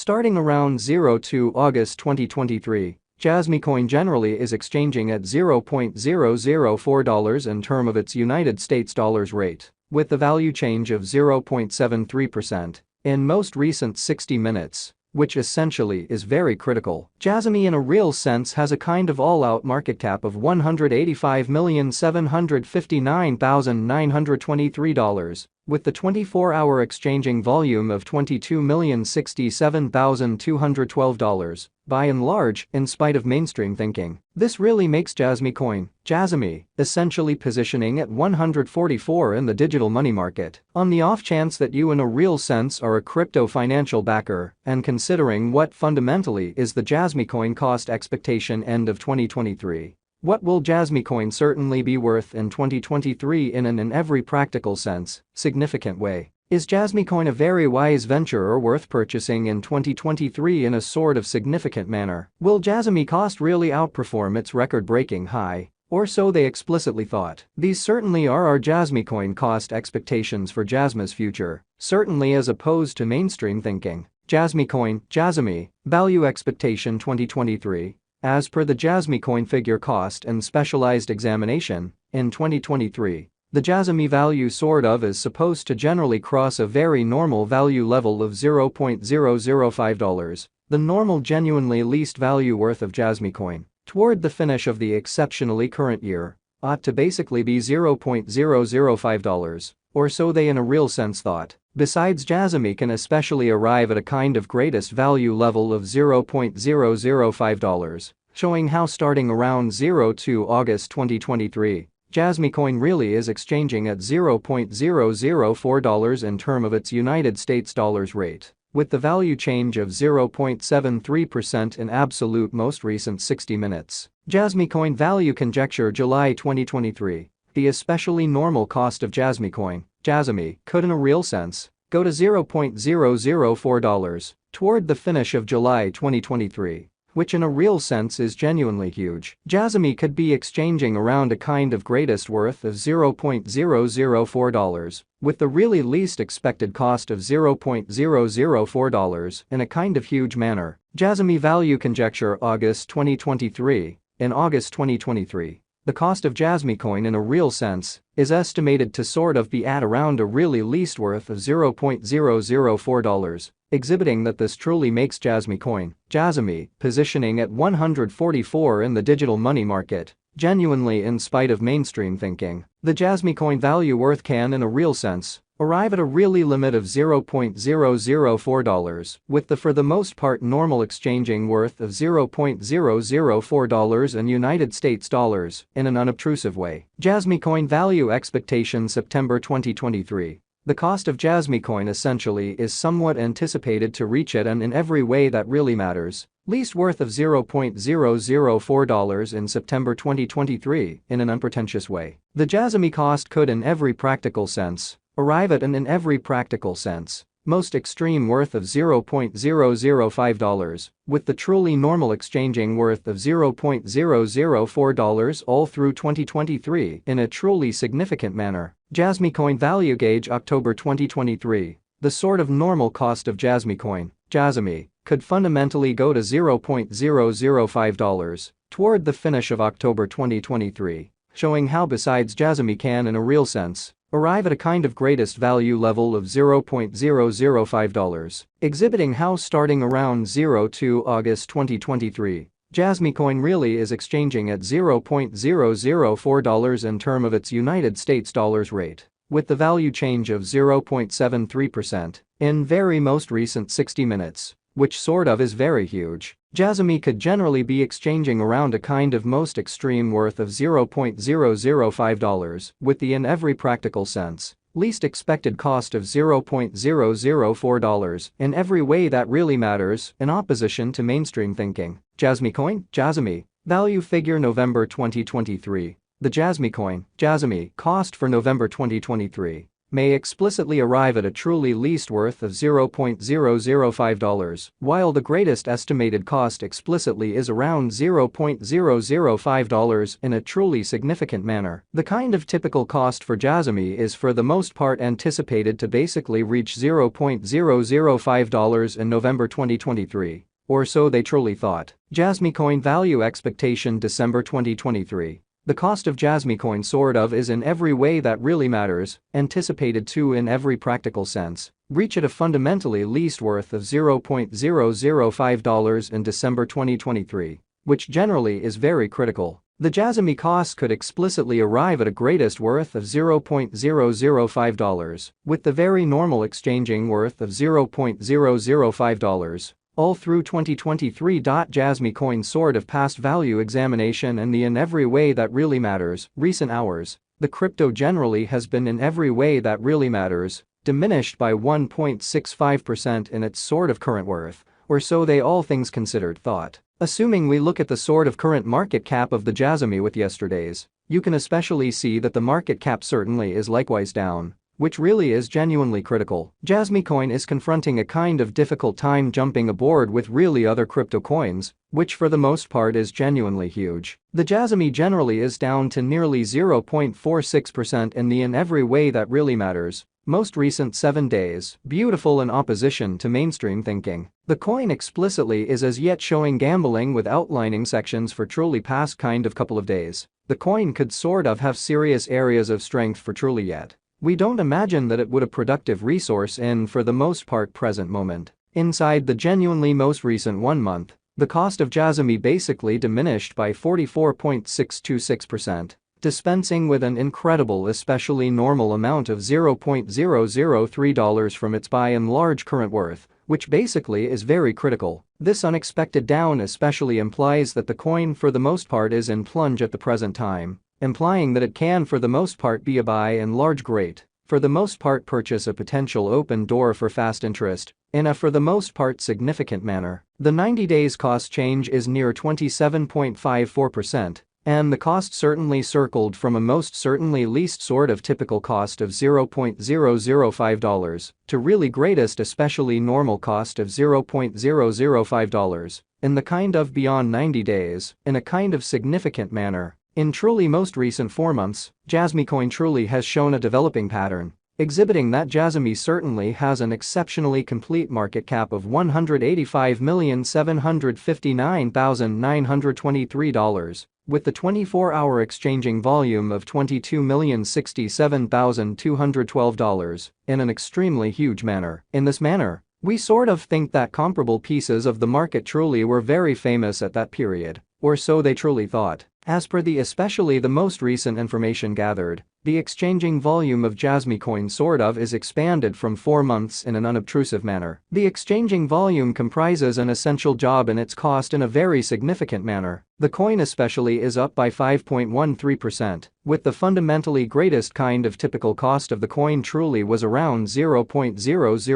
Starting around 02 August 2023, Jasmy coin generally is exchanging at $0.004 in term of its United States dollars rate, with the value change of 0.73% in most recent 60 minutes, which essentially is very critical. Jasmy in a real sense has a kind of all-out market cap of $185,759,923, with the 24-hour exchanging volume of $22,067,212, by and large, in spite of mainstream thinking. This really makes Jasmy coin, Jasmy, essentially positioning at 144 in the digital money market. On the off chance that you in a real sense are a crypto financial backer, and considering what fundamentally is the Jasmy coin cost expectation end of 2023. What will Jasmy coin certainly be worth in 2023 in an in every practical sense, significant way? Is Jasmy coin a very wise venture or worth purchasing in 2023 in a sort of significant manner? Will Jasmy cost really outperform its record-breaking high? Or so they explicitly thought. These certainly are our Jasmy coin cost expectations for Jasmy's future, certainly as opposed to mainstream thinking. Jasmy coin, Jasmy, value expectation 2023. As per the Jasmy coin figure cost and specialized examination, in 2023, the Jasmy value sort of is supposed to generally cross a very normal value level of $0.005, the normal genuinely least value worth of Jasmy coin, toward the finish of the exceptionally current year, ought to basically be $0.005, or so they in a real sense thought. Besides, Jasmy can especially arrive at a kind of greatest value level of $0.005, showing how starting around 02 August 2023, Jasmy coin really is exchanging at $0.004 in term of its United States dollars rate, with the value change of 0.73% in absolute most recent 60 minutes. Jasmy coin value conjecture July 2023. The especially normal cost of Jasmy coin, Jasmy, could in a real sense go to $0.004 toward the finish of July 2023, which in a real sense is genuinely huge. Jasmy could be exchanging around a kind of greatest worth of $0.004, with the really least expected cost of $0.004 in a kind of huge manner. Jasmy value conjecture August 2023. In August 2023, the cost of Jasmy coin in a real sense is estimated to sort of be at around a really least worth of $0.004, exhibiting that this truly makes Jasmy coin, Jasmy, positioning at 144 in the digital money market, genuinely in spite of mainstream thinking. The Jasmy coin value worth can in a real sense arrive at a really limit of $0.004, with the for the most part normal exchanging worth of $0.004 in United States dollars in an unobtrusive way. Jasmy coin value expectation September 2023. The cost of Jasmy coin essentially is somewhat anticipated to reach it and in every way that really matters, least worth of $0.004 in September 2023 in an unpretentious way. The Jasmy cost could in every practical sense arrive at an in every practical sense most extreme worth of $0.005, with the truly normal exchanging worth of $0.004 all through 2023 in a truly significant manner. Jasmy coin value gauge October 2023. The sort of normal cost of Jasmy coin, Jasmy, could fundamentally go to $0.005 toward the finish of October 2023, showing how besides Jasmy can in a real sense arrive at a kind of greatest value level of $0.005, exhibiting how starting around 02 August 2023, Jasmy coin really is exchanging at $0.004 in term of its United States dollars rate, with the value change of 0.73% in very most recent 60 minutes, which sort of is very huge. Jasmy could generally be exchanging around a kind of most extreme worth of $0.005, with the in every practical sense least expected cost of $0.004 in every way that really matters in opposition to mainstream thinking. Jasmy coin, Jasmy, value figure November 2023. The Jasmy coin, Jasmy, cost for November 2023. may explicitly arrive at a truly least worth of $0.005, while the greatest estimated cost explicitly is around $0.005 in a truly significant manner. The kind of typical cost for Jasmy is for the most part anticipated to basically reach $0.005 in November 2023. Or so they truly thought. Jasmy coin value expectation December 2023. The cost of Jasmy coin sort of is in every way that really matters, anticipated to in every practical sense, reach at a fundamentally least worth of $0.005 in December 2023, which generally is very critical. The Jasmy cost could explicitly arrive at a greatest worth of $0.005, with the very normal exchanging worth of $0.005. All through 2023. Jasmy coin sort of past value examination and the in every way that really matters, recent hours, the crypto generally has been in every way that really matters, diminished by 1.65% in its sort of current worth, or so they all things considered thought. Assuming we look at the sort of current market cap of the Jasmy with yesterday's, you can especially see that the market cap certainly is likewise down, which really is genuinely critical. Jasmy coin is confronting a kind of difficult time jumping aboard with really other crypto coins, which for the most part is genuinely huge. The Jasmy generally is down to nearly 0.46% in the in every way that really matters, most recent 7 days, beautiful in opposition to mainstream thinking. The coin explicitly is as yet showing gambling with outlining sections for truly past kind of couple of days. The coin could sort of have serious areas of strength for truly yet. We don't imagine that it would a productive resource in for the most part present moment. Inside the genuinely most recent 1 month, the cost of Jasmy basically diminished by 44.626%, dispensing with an incredible especially normal amount of $0.003 from its by and large current worth, which basically is very critical. This unexpected down especially implies that the coin for the most part is in plunge at the present time, implying that it can for the most part be a by and large great, for the most part purchase a potential open door for fast interest, in a for the most part significant manner. The 90 days cost change is near 27.54%, and the cost certainly circled from a most certainly least sort of typical cost of $0.005 to really greatest especially normal cost of $0.005, in the kind of beyond 90 days, in a kind of significant manner. In truly most recent 4 months, Jasmy coin truly has shown a developing pattern, exhibiting that Jasmy certainly has an exceptionally complete market cap of $185,759,923, with the 24-hour exchanging volume of $22,067,212, in an extremely huge manner. In this manner, we sort of think that comparable pieces of the market truly were very famous at that period, or so they truly thought. As per the especially the most recent information gathered, the exchanging volume of Jasmy coin sort of is expanded from 4 months in an unobtrusive manner. The exchanging volume comprises an essential job in its cost in a very significant manner. The coin especially is up by 5.13%, with the fundamentally greatest kind of typical cost of the coin truly was around 0.00